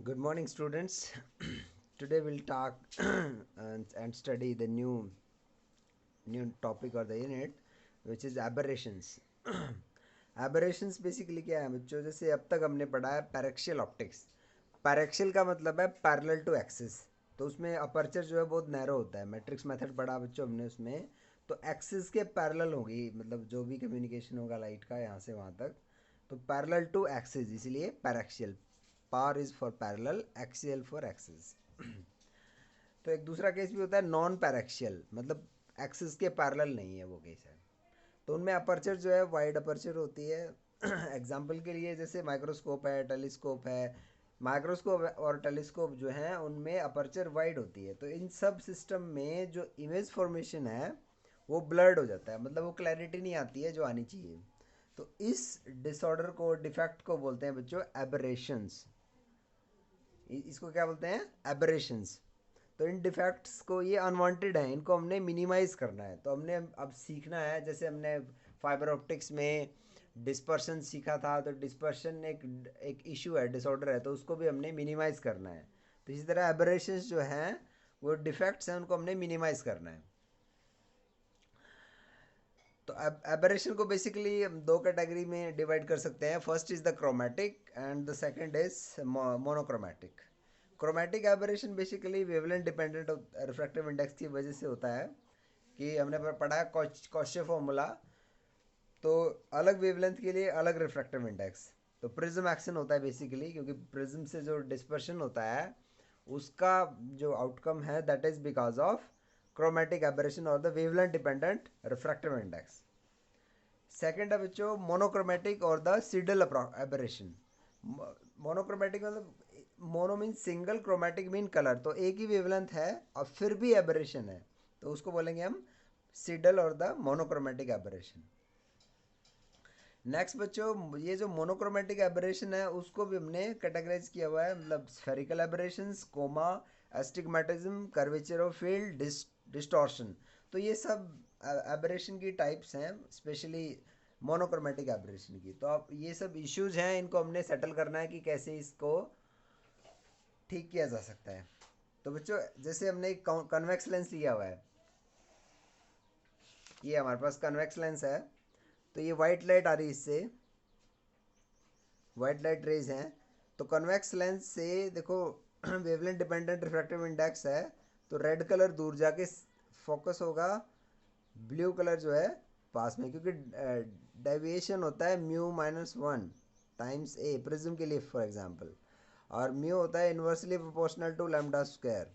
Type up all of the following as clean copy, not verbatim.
Good morning, students. Today we'll talk and study the new topic or the unit, which is aberrations. Aberrations basically क्या है बच्चों? जैसे अब तक हमने पढ़ा है पैरेक्शियल ऑप्टिक्स. पैरेक्शियल का मतलब है पैरेलल टू एक्सिस. तो उसमें अपर्चर जो है बहुत नैरो होता है. मैट्रिक्स मेथड पढ़ा बच्चों हमने उसमें. तो एक्सिस के पैरेलल होगी, मतलब जो भी कम्युनिकेशन होगा लाइट का यहाँ से वहाँ तक, तो पैरेलल टू एक्सिस, इसलिए paraxial. Para is for parallel, axial for axis. तो एक दूसरा केस भी होता है नॉन पैरेक्शियल, मतलब एक्सिस के पैरेलल नहीं है वो केस है. तो उनमें अपर्चर जो है वाइड अपर्चर होती है. एग्जाम्पल के लिए जैसे माइक्रोस्कोप है, टेलीस्कोप है. माइक्रोस्कोप और टेलीस्कोप जो हैं उनमें अपर्चर वाइड होती है. तो इन सब सिस्टम में जो इमेज फॉर्मेशन है वो ब्लर्ड हो जाता है, मतलब वो क्लैरिटी नहीं आती है जो आनी चाहिए. तो इस डिसऑर्डर को, डिफेक्ट को बोलते हैं बच्चों एबरेशंस. इसको क्या बोलते हैं? एबरेशंस. तो इन डिफेक्ट्स को, ये अनवांटेड है, इनको हमने मिनिमाइज करना है. तो हमने अब सीखना है, जैसे हमने फाइबर ऑप्टिक्स में डिस्पर्शन सीखा था. तो डिस्पर्शन एक इशू है, डिसऑर्डर है, तो उसको भी हमने मिनिमाइज करना है. तो इसी तरह एबरेशंस जो हैं वो डिफेक्ट्स हैं, उनको हमने मिनिमाइज करना है. तो एबरेशन को बेसिकली हम दो कैटेगरी में डिवाइड कर सकते हैं. First is the chromatic and the second is monochromatic. Chromatic aberration basically wavelength dependent refractive index की वजह से होता है. कि हमने पढ़ा है कॉशे फॉर्मूला. तो अलग वेवलेंथ के लिए अलग रिफ्रैक्टिव इंडेक्स. तो प्रिज्म एक्शन होता है बेसिकली, क्योंकि प्रिज्म से जो डिस्पर्शन होता है उसका जो आउटकम है that is because of chromatic aberration और the wavelength dependent refractive index. Second है बच्चों मोनोक्रोमेटिक और द सिडल एबरेशन. मोनोक्रोमेटिक मतलब mono mean single, chromatic mean colour. तो एक ही वेवलेंथ है और फिर भी एबरेशन है, तो उसको बोलेंगे हम सिडल और द मोनोक्रोमेटिक एबरेशन. नेक्स्ट बच्चों, ये जो मोनोक्रोमेटिक एबरेशन है उसको भी हमने कैटेगराइज किया हुआ है, मतलब spherical aberrations, coma, astigmatism, curvature of field, distortion. तो ये सब एबरेशन की टाइप्स हैं, स्पेशली मोनोक्रोमेटिक एबरेशन की. तो अब ये सब इश्यूज हैं, इनको हमने सेटल करना है कि कैसे इसको ठीक किया जा सकता है. तो बच्चों जैसे हमने कन्वेक्स लेंस लिया हुआ है, ये हमारे पास कन्वेक्स लेंस है. तो ये वाइट लाइट आ रही है, इससे वाइट लाइट रेज हैं. तो कन्वेक्स लेंस से देखो वेवलेंथ डिपेंडेंट रिफ्रैक्टिव इंडेक्स है. तो रेड कलर दूर जाके फोकस होगा, ब्लू कलर जो है पास में, क्योंकि डेविएशन होता है म्यू -1 टाइम्स ए प्रिज्म के लिए फॉर एग्जांपल. और म्यू होता है inversely proportional to lambda square.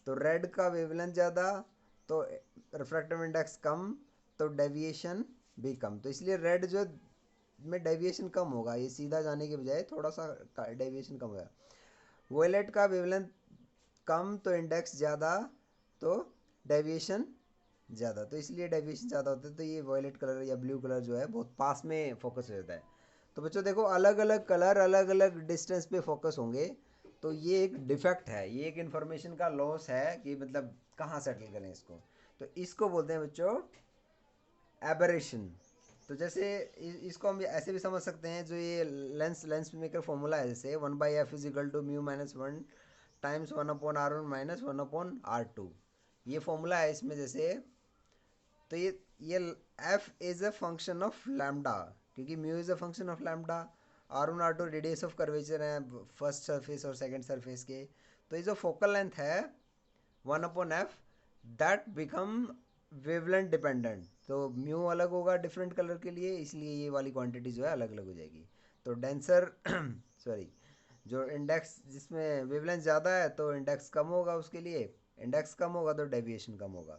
तो रेड का वेवलेंथ ज़्यादा तो रिफ्रैक्टिव इंडेक्स कम, तो डेविएशन भी कम. तो इसलिए रेड जो में डेविएशन कम होगा, ये सीधा जाने के बजाय थोड़ा सा डेविएशन कम होगा. वोलेट का वेवलेंथ कम तो इंडेक्स ज़्यादा, तो डेविएशन ज़्यादा. तो इसलिए डेविएशन ज़्यादा होता है. तो ये वॉयलेट कलर या ब्लू कलर जो है बहुत पास में फोकस हो जाता है. तो बच्चों देखो अलग अलग कलर अलग अलग डिस्टेंस पे फोकस होंगे. तो ये एक डिफेक्ट है, ये एक इन्फॉर्मेशन का लॉस है कि मतलब कहाँ सेटल करें इसको. तो इसको बोलते हैं बच्चों एबरेशन. तो जैसे इसको हम ऐसे भी समझ सकते हैं, जो ये लेंस मेकर फॉर्मूला है, जैसे 1/f = μ-1 टाइम्स 1/r1 - 1/r2. ये फॉर्मूला है इसमें. जैसे तो ये f is a function of lambda, क्योंकि mu is a function of lambda. R1 R2 radius of curvature है फर्स्ट सरफेस और सेकंड सरफेस के. तो ये जो फोकल लेंथ है 1/f that become wavelength dependent. तो म्यू अलग होगा डिफरेंट कलर के लिए, इसलिए ये वाली क्वांटिटी जो है अलग अलग हो जाएगी. तो डेंसर सॉरी, जो इंडेक्स जिसमें वेवलेंथ ज़्यादा है तो इंडेक्स कम होगा, उसके लिए इंडेक्स कम होगा तो डेविएशन कम होगा.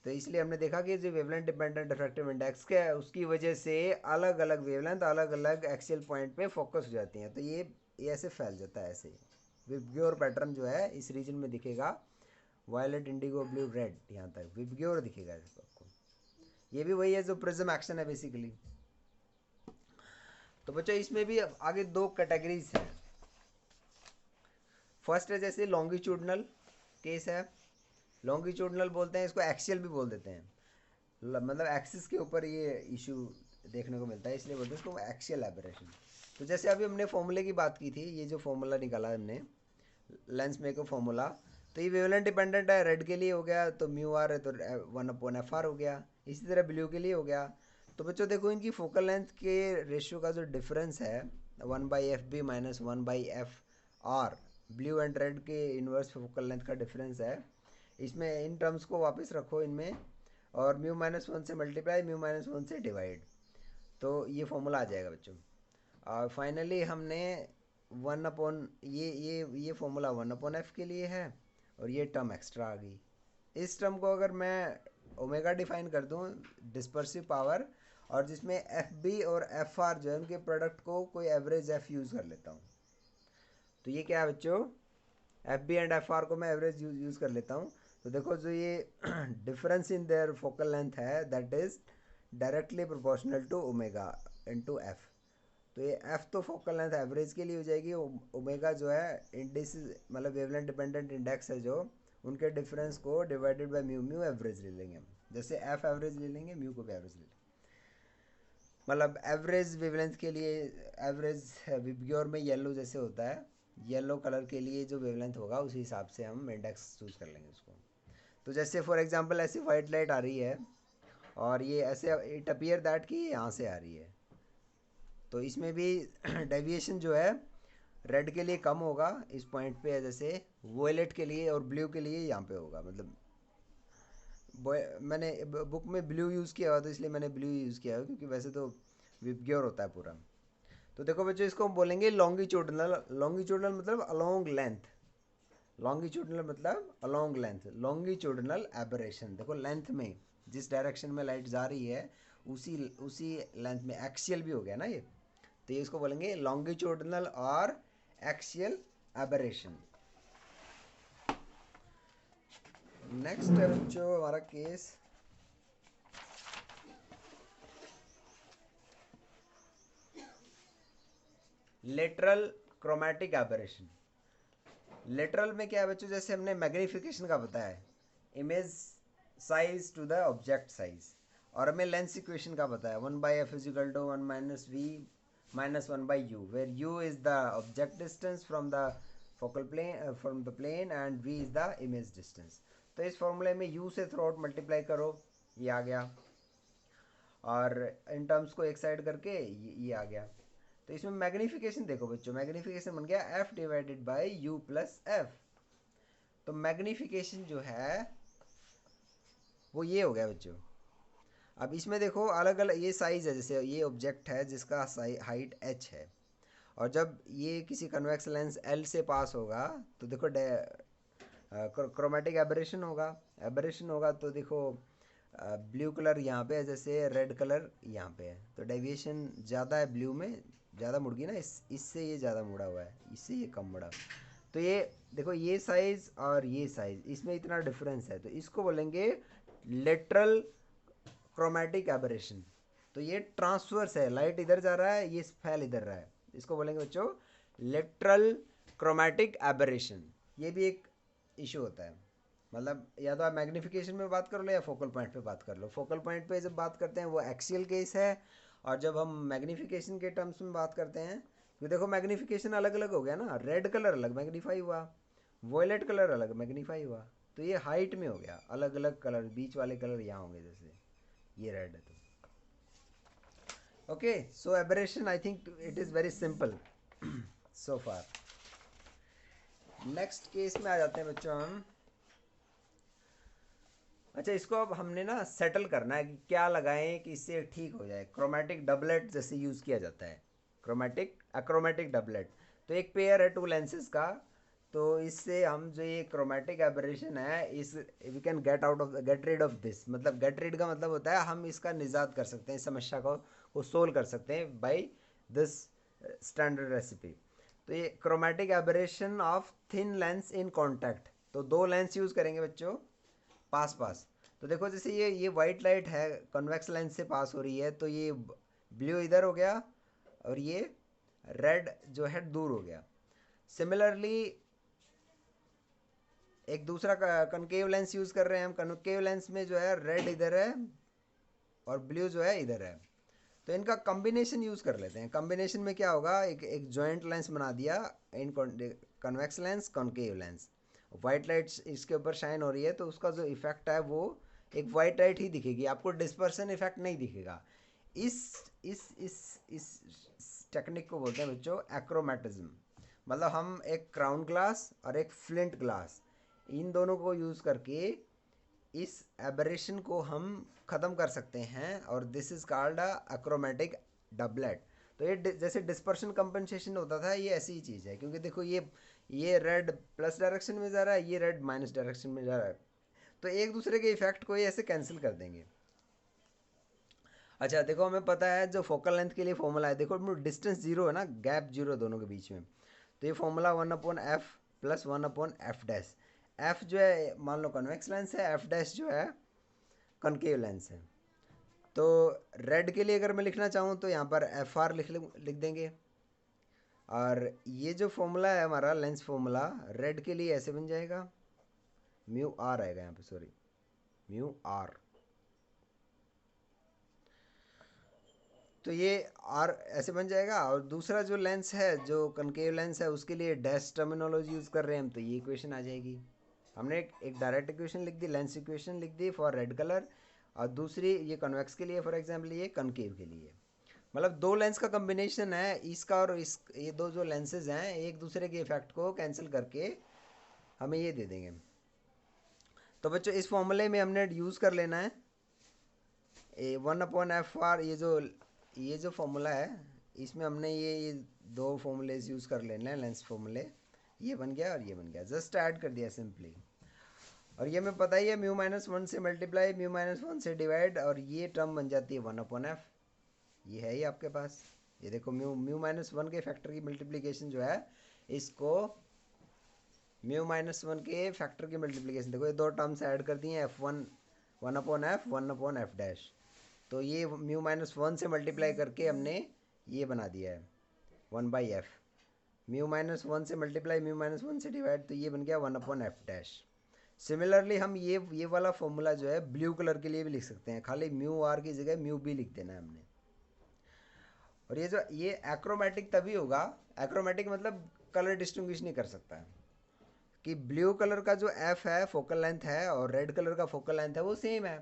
तो इसलिए हमने देखा कि जो वेवलेंथ डिपेंडेंट रिफ्रैक्टिव इंडेक्स के उसकी वजह से अलग अलग वेवलेंथ अलग अलग एक्सियल पॉइंट पे फोकस हो जाती हैं. तो ये ऐसे फैल जाता है. ऐसे विबग्योर पैटर्न जो है इस रीजन में दिखेगा, वायलेट, इंडिगो, ब्लू, रेड, यहाँ तक विबग्योर दिखेगा आपको. ये भी वही है जो प्रिज्म एक्शन है बेसिकली. तो बच्चों इसमें भी आगे दो कैटेगरीज हैं. फर्स्ट है जैसे लॉन्गिट्यूडनल केस है. लॉन्गिट्यूडनल बोलते हैं इसको, एक्सियल भी बोल देते हैं. मतलब एक्सिस के ऊपर ये इशू देखने को मिलता है, इसलिए बोलते हैं इसको एक्सियल एबरेशन. तो जैसे अभी हमने फॉर्मूले की बात की थी, ये जो फॉर्मूला निकाला हमने लेंस मेकर फॉर्मूला, तो ये वेवलेंथ डिपेंडेंट है। रेड के लिए हो गया तो म्यू आर है तो 1/f(r) हो गया। इसी तरह ब्लू के लिए हो गया। तो बच्चों देखो इनकी फोकल लेंथ के रेशियो का जो डिफरेंस है 1/fb minus 1/f(r), blue and red के इनवर्स फोकल लेंथ का डिफरेंस है। इसमें इन टर्म्स को वापस रखो इनमें, और म्यू-1 से मल्टीप्लाई, म्यू-1 से डिवाइड, तो ये फॉर्मूला आ जाएगा बच्चों। और फाइनली हमने वन अपॉन ये फॉर्मूला 1/f के लिए है, और ये टर्म एक्स्ट्रा आ गई। इस टर्म को अगर मैं ओमेगा डिफाइन कर दूं, डिस्पर्सिव पावर, और जिसमें एफ बी और एफ आर जो है उनके प्रोडक्ट को कोई एवरेज एफ यूज़ कर लेता हूँ, तो ये क्या है बच्चों, F B and F R को मैं एवरेज यूज़ कर लेता हूँ। तो देखो जो ये difference in their focal length है that is directly proportional to omega into F. तो ये एफ तो फोकल लेंथ एवरेज के लिए हो जाएगी, ओमेगा जो है इंडिस मतलब वेवलेंथ डिपेंडेंट इंडेक्स है जो, उनके डिफरेंस को divided by mu, mu average ले लेंगे हम, जैसे एफ एवरेज ले लेंगे म्यू को भी एवरेज ले लेंगे। मतलब एवरेज वेवलेंथ के लिए, एवरेज विबग्योर में येलो जैसे होता है, येलो कलर के लिए जो वेवलेंथ होगा उसी हिसाब से हम इंडेक्स चूज कर लेंगे उसको। तो जैसे फॉर एग्जांपल ऐसी वाइट लाइट आ रही है और ये ऐसे इट अपीयर दैट कि यहाँ से आ रही है, तो इसमें भी डेविएशन जो है रेड के लिए कम होगा इस पॉइंट पे, जैसे वोयलेट के लिए और ब्लू के लिए यहाँ पे होगा। मतलब मैंने बुक में ब्लू यूज़ किया हुआ तो इसलिए मैंने ब्लू यूज़ किया है, क्योंकि वैसे तो विबग्योर होता है पूरा। तो देखो बच्चों इसको हम बोलेंगे लॉन्गिट्यूडनल। लॉन्गिट्यूडनल मतलब अलोंग लेंथ, लॉन्गिट्यूडनल मतलब अलोंग लेंथ, लॉन्गिट्यूडनल एबरेशन। देखो लेंथ में जिस डायरेक्शन में लाइट जा रही है उसी उसी लेंथ में, एक्सियल भी हो गया ना ये, तो ये इसको बोलेंगे लॉन्गिट्यूडनल और एक्सियल एबरेशन। नेक्स्ट है बच्चों हमारा case lateral chromatic aberration. Lateral में क्या है बच्चों, जैसे हमने मैग्नीफिकेशन का बताया, image size to the object size, और हमें लेंस इक्वेशन का बताया 1/f equal to 1 minus V minus 1/u, where u is the object distance from the focal plane, from the plane, and v is the image distance. तो इस फॉर्मूले में u से through out multiply करो, ये आ गया, और इन टर्म्स को एक साइड करके ये आ गया। तो इसमें मैग्नीफिकेशन देखो बच्चों, मैग्नीफिकेशन बन गया f divided by u plus f। तो मैग्नीफिकेशन जो है वो ये हो गया बच्चों। अब इसमें देखो अलग अलग ये साइज़ है, जैसे ये ऑब्जेक्ट है जिसका हाइट h है, और जब ये किसी कन्वेक्स लेंस L से पास होगा तो देखो क्रोमेटिक एबरेशन होगा। एबरेशन होगा तो देखो ब्लू कलर यहाँ पे है, जैसे रेड कलर यहाँ पे है, तो डेविएशन ज़्यादा है ब्लू में, ज़्यादा मुड़ गई ना, इससे ये ज़्यादा मुड़ा हुआ है, इससे ये कम मुड़ा। तो ये देखो ये साइज़ और ये साइज़ इसमें इतना डिफरेंस है, तो इसको बोलेंगे लेटरल क्रोमैटिक एबरेशन। तो ये ट्रांसवर्स है, लाइट इधर जा रहा है, ये फैल इधर रहा है, इसको बोलेंगे बच्चों लेटरल क्रोमैटिक एबरेशन। ये भी एक इशू होता है, मतलब या तो आप मैग्नीफिकेशन में बात कर लो या फोकल पॉइंट पे बात कर लो। फोकल पॉइंट पे जब बात करते हैं वो एक्सियल केस है, और जब हम मैग्नीफिकेशन के टर्म्स में बात करते हैं, तो देखो मैग्नीफिकेशन अलग अलग हो गया ना, रेड कलर अलग मैग्नीफाई हुआ, वॉयलेट कलर अलग मैग्नीफाई हुआ, तो ये हाइट में हो गया अलग अलग कलर, बीच वाले कलर यहाँ होंगे, जैसे ये रेड है तो okay. So aberration I think it is very simple so far. Next case में आ जाते हैं बच्चों हम। अच्छा इसको अब हमने ना सेटल करना है कि क्या लगाएं कि इससे ठीक हो जाए। क्रोमैटिक डबलेट जैसे यूज़ किया जाता है, क्रोमैटिक अक्रोमैटिक डबलेट। तो एक पेयर है टू लेंसेज का, तो इससे हम जो ये क्रोमैटिक एबरेशन है इस we can get rid of this. मतलब गेट रिड का मतलब होता है हम इसका निजात कर सकते हैं, इस समस्या को सोल्व कर सकते हैं बाई दिस स्टैंडर्ड रेसिपी। तो ये chromatic aberration of thin lens in contact, तो दो लेंस यूज़ करेंगे बच्चों पास पास। तो देखो जैसे ये वाइट लाइट है कन्वेक्स लेंस से पास हो रही है, तो ये ब्लू इधर हो गया और ये रेड जो है दूर हो गया। सिमिलरली एक दूसरा कनकेव लेंस यूज़ कर रहे हैं हम, कनकेव लेंस में जो है रेड इधर है और ब्लू जो है इधर है, तो इनका कॉम्बिनेशन यूज़ कर लेते हैं। कॉम्बिनेशन में क्या होगा, एक जॉइंट लेंस बना दिया, इन convex lens, concave lens. White light इसके ऊपर शाइन हो रही है तो उसका जो इफेक्ट है वो एक वाइट लाइट ही दिखेगी, आपको डिस्पर्सन इफेक्ट नहीं दिखेगा। इस इस टेक्निक को बोलते हैं बच्चों एक्रोमेटिज्म। मतलब हम एक क्राउन ग्लास और एक फ्लिंट ग्लास, इन दोनों को यूज़ करके इस एबरेशन को हम ख़त्म कर सकते हैं, और this is called a achromatic doublet. तो ये जैसे डिस्पर्शन कंपनसेशन होता था, ये ऐसी ही चीज़ है। क्योंकि देखो ये रेड प्लस डायरेक्शन में जा रहा है, ये रेड माइनस डायरेक्शन में जा रहा है, तो एक दूसरे के इफेक्ट को ये ऐसे कैंसिल कर देंगे। अच्छा देखो, हमें पता है जो फोकल लेंथ के लिए फॉर्मूला है, देखो डिस्टेंस जीरो है ना, गैप जीरो दोनों के बीच में, तो ये formula 1/f plus 1/f dash. F जो है मान लो कन्वेक्स लेंस है, एफ डैश जो है कॉनकेव लेंस है। तो रेड के लिए अगर मैं लिखना चाहूँ तो यहाँ पर एफ आर लिख देंगे। और ये जो फॉर्मूला है हमारा लेंस फॉर्मूला, रेड के लिए ऐसे बन जाएगा, म्यू आर आएगा यहाँ पे, सॉरी म्यू आर। तो ये आर ऐसे बन जाएगा। और दूसरा जो लेंस है, जो कनकेव लेंस है, उसके लिए डैश टर्मिनोलॉजी यूज़ कर रहे हैं हम, तो ये इक्वेशन आ जाएगी। हमने एक डायरेक्ट इक्वेशन लिख दी, लेंस इक्वेशन लिख दी फॉर रेड कलर, और दूसरी ये कन्वेक्स के लिए, फॉर एग्जांपल ये कनकेव के लिए। मतलब दो लेंस का कम्बिनेशन है, इसका और इस, ये दो जो लेंसेज हैं एक दूसरे के इफेक्ट को कैंसिल करके हमें ये दे देंगे। तो बच्चों इस फॉर्मूले में हमने यूज़ कर लेना है 1/f(r), ये जो फॉर्मूला है इसमें हमने ये दो फॉर्मूलेज यूज़ कर लेने हैं, लेंस फॉर्मूले। ये बन गया और ये बन गया, जस्ट ऐड कर दिया सिंपली। और ये हमें पता ही है μ-1 से मल्टीप्लाई, μ-1 से डिवाइड, और ये टर्म बन जाती है 1/f। ये है ही आपके पास, ये देखो μ-1 के फैक्टर की मल्टीप्लिकेशन जो है, इसको μ-1 के फैक्टर की मल्टीप्लिकेशन, देखो ये दो टर्म्स ऐड कर दिए हैं, f1 1/f 1/f डैश। तो ये μ-1 से मल्टीप्लाई करके हमने ये बना दिया है 1/f। μ-1 से मल्टीप्लाई, μ-1 से डिवाइड, तो ये बन गया 1/f डैश। सिमिलरली हम ये वाला फॉर्मूला जो है ब्लू कलर के लिए भी लिख सकते हैं, खाली μr की जगह μb लिख देना है हमने। और ये एक्रोमेटिक तभी होगा, एक्रोमेटिक मतलब कलर डिस्टिंग्विश नहीं कर सकता है, कि ब्लू कलर का जो एफ है फोकल लेंथ है और रेड कलर का फोकल लेंथ है वो सेम है।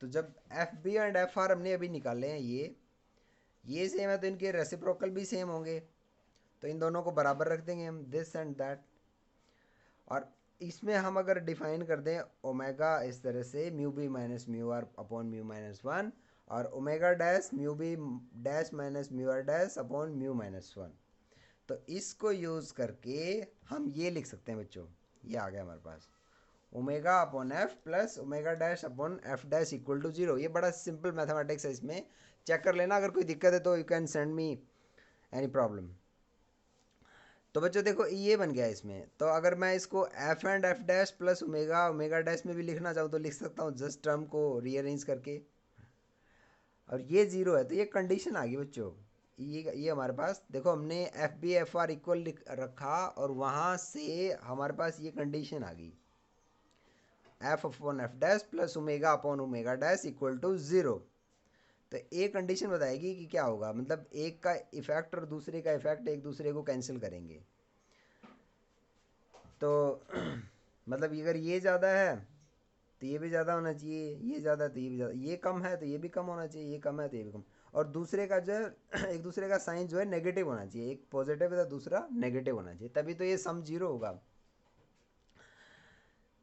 तो जब F B and F R हमने अभी निकाले हैं, ये सेम है, तो इनके रेसिप्रोकल भी सेम होंगे, तो इन दोनों को बराबर रख देंगे हम, दिस एंड दैट। और इसमें हम अगर डिफाइन कर दें ओमेगा इस तरह से, mu B minus mu R upon μ-1, और omega dash mu B dash minus mu R dash upon μ-1, तो इसको यूज़ करके हम ये लिख सकते हैं बच्चों, ये आ गया हमारे पास omega upon F plus omega dash upon F dash equal to 0। ये बड़ा सिंपल मैथमेटिक्स है, इसमें चेक कर लेना, अगर कोई दिक्कत है तो you can send me any problem. तो बच्चों देखो ये बन गया इसमें, तो अगर मैं इसको F and F dash plus omega omega dash में भी लिखना चाहूँ तो लिख सकता हूँ, जस्ट टर्म को रीअरेंज करके। और ये 0 है तो ये कंडीशन आ गई बच्चों, ये हमारे पास देखो हमने F B F R equal रखा, और वहाँ से हमारे पास ये कंडीशन आ गई, F upon F dash plus omega upon omega dash equal to 0। तो एक कंडीशन बताएगी कि क्या होगा, मतलब एक का इफेक्ट और दूसरे का इफेक्ट एक दूसरे को कैंसिल करेंगे। तो मतलब अगर ये ज़्यादा है तो ये भी ज़्यादा होना चाहिए, ये ज़्यादा है तो ये भी ज़्यादा, ये कम है तो ये भी कम होना चाहिए, ये कम है तो ये भी कम। और दूसरे का जो है एक दूसरे का साइन जो है नेगेटिव होना चाहिए, एक पॉजिटिव है तो दूसरा नेगेटिव होना चाहिए, तभी तो ये सम 0 होगा।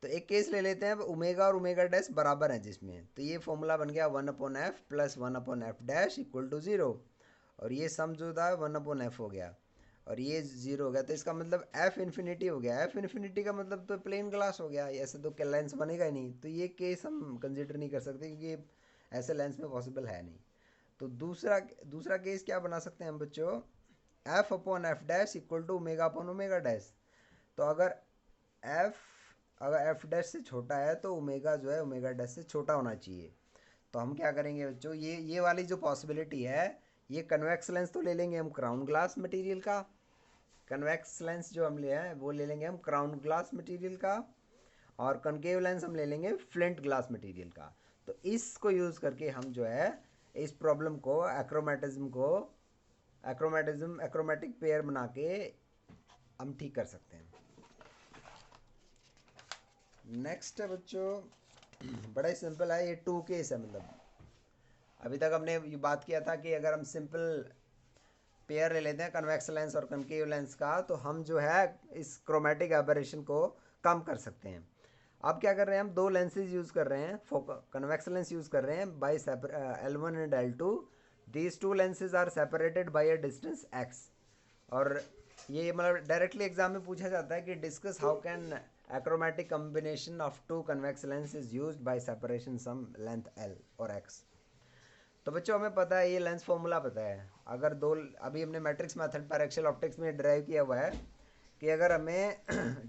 तो एक केस ले लेते हैं, ओमेगा और ओमेगा डैश बराबर है जिसमें, तो ये फॉर्मूला बन गया 1/f plus 1/f dash equal to 0, और ये सम जो था 1/f हो गया, और ये 0 हो गया, तो इसका मतलब एफ इन्फिनिटी हो गया। एफ इन्फिनिटी का मतलब तो प्लेन ग्लास हो गया, ऐसे तो क्या लेंस बनेगा ही नहीं, तो ये केस हम कंसिडर नहीं कर सकते क्योंकि ऐसे लेंस में पॉसिबल है नहीं। तो दूसरा केस क्या बना सकते हैं हम बच्चों, F upon F dash equal to omega upon omega dash. तो अगर एफ डैश से छोटा है तो ओमेगा जो है ओमेगा डैश से छोटा होना चाहिए। तो हम क्या करेंगे बच्चों, ये वाली जो पॉसिबिलिटी है, ये कन्वेक्स लेंस तो ले लेंगे हम क्राउन ग्लास मटेरियल का, कन्वेक्स लेंस जो हम ले हैं वो ले लेंगे हम क्राउन ग्लास मटेरियल का, और कनकेव लेंस हम ले लेंगे फ्लिंट ग्लास मटेरियल का। तो इसको यूज़ करके हम जो है इस प्रॉब्लम को एक्रोमेटिक पेयर बना के हम ठीक कर सकते हैं। नेक्स्ट है बच्चों, बड़ा ही सिंपल है, ये 2 केस है। मतलब अभी तक हमने ये बात किया था कि अगर हम सिंपल पेयर ले लेते हैं कन्वेक्स लेंस और कनकेव लेंस का, तो हम जो है इस क्रोमेटिक एबरेशन को कम कर सकते हैं। अब क्या कर रहे हैं, हम 2 लेंसेज यूज़ कर रहे हैं, कन्वेक्स लेंस यूज़ कर रहे हैं by L1 and L2। These 2 lenses are separated by a distance x। और ये मतलब डायरेक्टली एग्जाम में पूछा जाता है कि discuss how can acromatic combination of 2 convex lens is used by separation some length L और x। तो बच्चों हमें पता है, ये लेंस फॉर्मूला पता है। अगर दो, अभी हमने मैट्रिक्स मेथड पर एक्शियल ऑप्टिक्स में ड्राइव किया हुआ है कि अगर हमें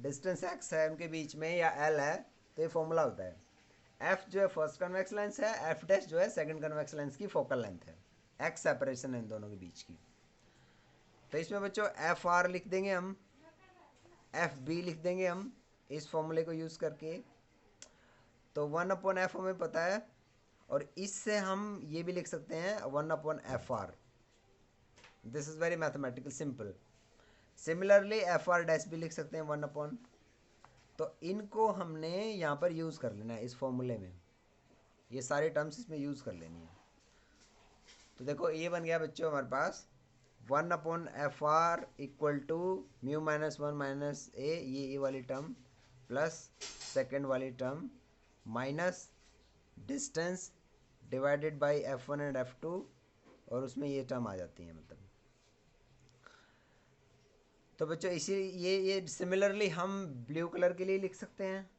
डिस्टेंस x है उनके बीच में या L है, तो ये फॉर्मूला होता है f जो है फर्स्ट कन्वेक्स लेंस है, f डैश जो है सेकंड कन्वेक्स लेंस की फोकल लेंथ है, x सेपरेशन है इन दोनों के बीच की। तो इसमें बच्चों एफ आर लिख देंगे हम, एफ बी लिख देंगे हम इस फॉर्मूले को यूज़ करके। तो 1/f हमें पता है, और इससे हम ये भी लिख सकते हैं 1/fr। This is very mathematical simple. Similarly F R dash भी लिख सकते हैं 1/। तो इनको हमने यहाँ पर यूज़ कर लेना है इस फॉर्मूले में, ये सारे टर्म्स इसमें यूज़ कर लेनी है। तो देखो ये बन गया बच्चों हमारे पास 1/fr equal to mu minus 1 minus ये वाली टर्म प्लस सेकेंड वाली term minus distance divided by f1 and f2, और उसमें ये टर्म आ जाती है मतलब। तो बच्चों इसी ये सिमिलरली हम ब्लू कलर के लिए लिख सकते हैं।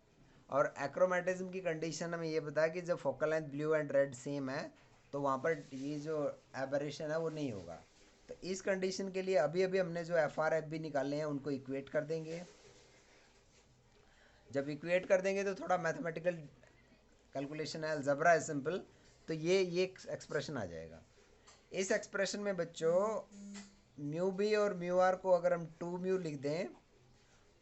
और एक्रोमेटिज्म की कंडीशन हमें ये बताया कि जब focal length blue and red same है तो वहाँ पर ये जो एबरेशन है वो नहीं होगा। तो इस कंडीशन के लिए अभी अभी हमने जो एफ आर एफ भी निकाले हैं उनको इक्वेट कर देंगे। जब इक्वेट कर देंगे तो थोड़ा मैथमेटिकल कैलकुलेशन है, अलजेब्रा है सिंपल, तो ये एक्सप्रेशन आ जाएगा। इस एक्सप्रेशन में बच्चों म्यू बी और म्यू आर को अगर हम 2 म्यू लिख दें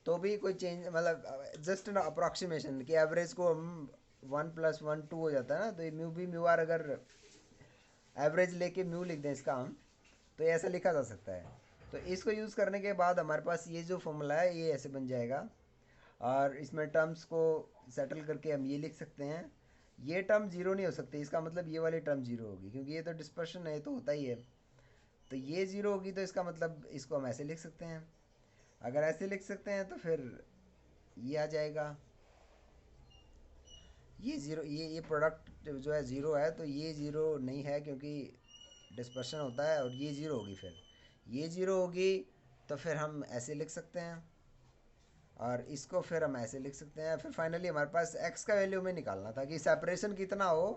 तो भी कोई चेंज, मतलब जस्ट एन अप्रॉक्सीमेशन कि एवरेज को हम 1 + 1 2 हो जाता है ना, तो ये म्यू बी म्यू आर अगर एवरेज लेके म्यू लिख दें इसका हम, तो ये ऐसा लिखा जा सकता है। तो इसको यूज़ करने के बाद हमारे पास ये जो फॉर्मूला है ये ऐसे बन जाएगा, और इसमें टर्म्स को सेटल करके हम ये लिख सकते हैं। ये टर्म जीरो नहीं हो सकती, इसका मतलब ये वाली टर्म जीरो होगी, क्योंकि ये तो डिस्पर्शन है, ये तो होता ही है। तो ये जीरो होगी, तो इसका मतलब इसको हम ऐसे लिख सकते हैं। अगर ऐसे लिख सकते हैं तो फिर ये आ जाएगा, ये ज़ीरो, ये प्रोडक्ट जो है ज़ीरो है, तो ये ज़ीरो नहीं है क्योंकि डिस्पर्शन होता है, और ये ज़ीरो होगी, फिर ये ज़ीरो होगी, तो फिर हम ऐसे लिख सकते हैं, और इसको फिर हम ऐसे लिख सकते हैं। फिर फाइनली हमारे पास x का वैल्यू में निकालना था कि सेपरेशन कितना हो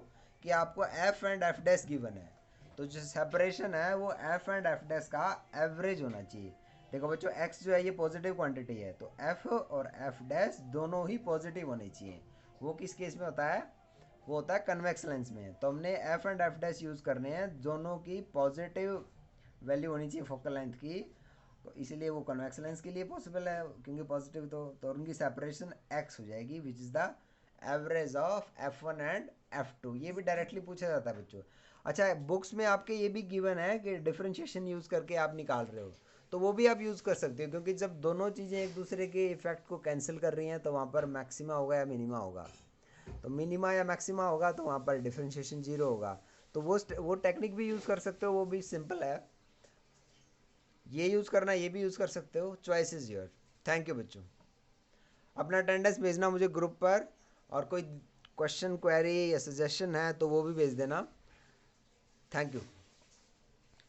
कि आपको f and f dash given है, तो जो सेपरेशन है वो f एंड f डैश का एवरेज होना चाहिए। देखो बच्चों x जो है ये पॉजिटिव क्वांटिटी है, तो f और f डैश दोनों ही पॉजिटिव होने चाहिए। वो किस केस में होता है, वो होता है कन्वेक्स लेंस में। तो हमने f and f dash use करने हैं, दोनों की पॉजिटिव वैल्यू होनी चाहिए फोकल लेंथ की, तो इसीलिए वो कन्वेक्स लेंस के लिए पॉसिबल है क्योंकि पॉजिटिव तो उनकी सेपरेशन x हो जाएगी, which is the average of f1 and f2। ये भी डायरेक्टली पूछा जाता है बच्चों। अच्छा, बुक्स में आपके ये भी गिवन है कि डिफरेंशिएशन यूज़ करके आप निकाल रहे हो, तो वो भी आप यूज़ कर सकते हो, क्योंकि जब दोनों चीज़ें एक दूसरे के इफेक्ट को कैंसिल कर रही हैं तो वहाँ पर मैक्सिमा होगा या मिनिमा होगा। तो मिनिमा या मैक्सिमा होगा तो वहाँ पर डिफरेंशिएशन जीरो होगा। तो वो टेक्निक भी यूज़ कर सकते हो, वो भी सिंपल है। ये यूज़ करना, ये भी यूज़ कर सकते हो, choice is your. Thank you बच्चों। अपना अटेंडेंस भेजना मुझे ग्रुप पर, और कोई क्वेश्चन क्वेरी या सजेशन है तो वो भी भेज देना। Thank you.